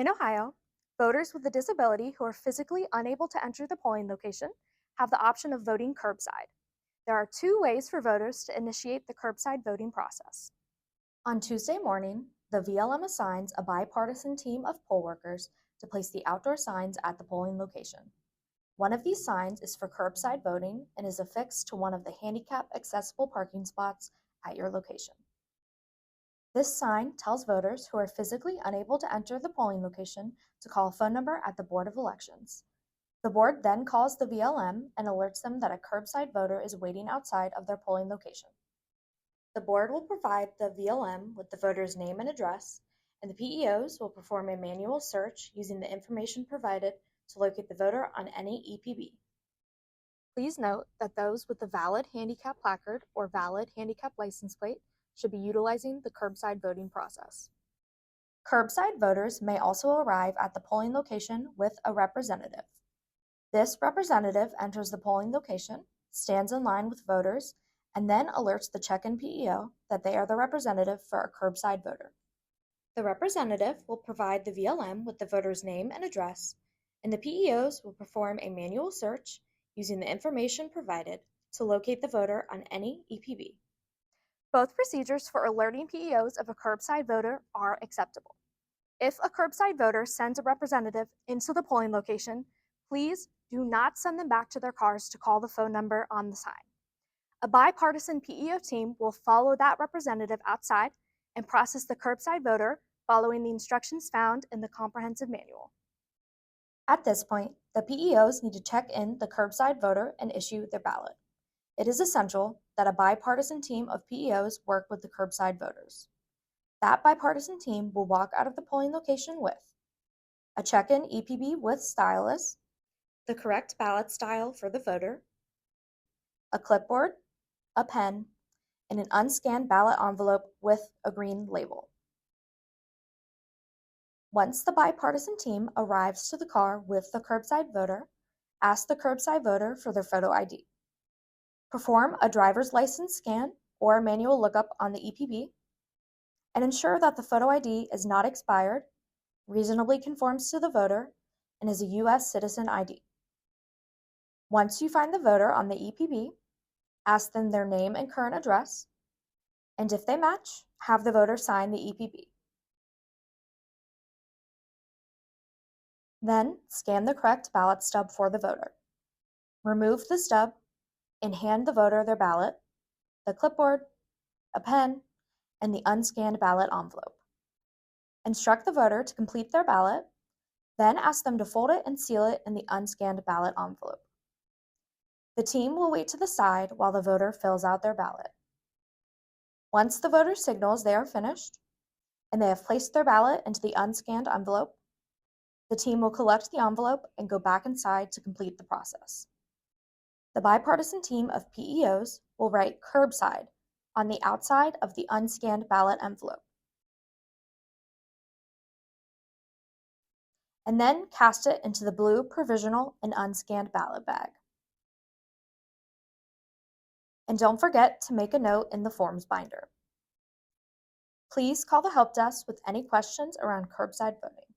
In Ohio, voters with a disability who are physically unable to enter the polling location have the option of voting curbside. There are two ways for voters to initiate the curbside voting process. On Tuesday morning, the VLM assigns a bipartisan team of poll workers to place the outdoor signs at the polling location. One of these signs is for curbside voting and is affixed to one of the handicap accessible parking spots at your location. This sign tells voters who are physically unable to enter the polling location to call a phone number at the Board of Elections. The board then calls the VLM and alerts them that a curbside voter is waiting outside of their polling location. The board will provide the VLM with the voter's name and address, and the PEOs will perform a manual search using the information provided to locate the voter on any EPB. Please note that those with a valid handicap placard or valid handicap license plate should be utilizing the curbside voting process. Curbside voters may also arrive at the polling location with a representative. This representative enters the polling location, stands in line with voters, and then alerts the check-in PEO that they are the representative for a curbside voter. The representative will provide the VLM with the voter's name and address, and the PEOs will perform a manual search using the information provided to locate the voter on any EPB. Both procedures for alerting PEOs of a curbside voter are acceptable. If a curbside voter sends a representative into the polling location, please do not send them back to their cars to call the phone number on the sign. A bipartisan PEO team will follow that representative outside and process the curbside voter following the instructions found in the comprehensive manual. At this point, the PEOs need to check in the curbside voter and issue their ballot. It is essential that a bipartisan team of PEOs work with the curbside voters. That bipartisan team will walk out of the polling location with a check-in EPB with stylus, the correct ballot style for the voter, a clipboard, a pen, and an unscanned ballot envelope with a green label. Once the bipartisan team arrives to the car with the curbside voter, ask the curbside voter for their photo ID. Perform a driver's license scan or a manual lookup on the EPB, and ensure that the photo ID is not expired, reasonably conforms to the voter, and is a U.S. citizen ID. Once you find the voter on the EPB, ask them their name and current address, and if they match, have the voter sign the EPB. Then, scan the correct ballot stub for the voter. Remove the stub and hand the voter their ballot, the clipboard, a pen, and the unscanned ballot envelope. Instruct the voter to complete their ballot, then ask them to fold it and seal it in the unscanned ballot envelope. The team will wait to the side while the voter fills out their ballot. Once the voter signals they are finished and they have placed their ballot into the unscanned envelope, the team will collect the envelope and go back inside to complete the process. The bipartisan team of PEOs will write curbside on the outside of the unscanned ballot envelope, and then cast it into the blue provisional and unscanned ballot bag. And don't forget to make a note in the forms binder. Please call the help desk with any questions around curbside voting.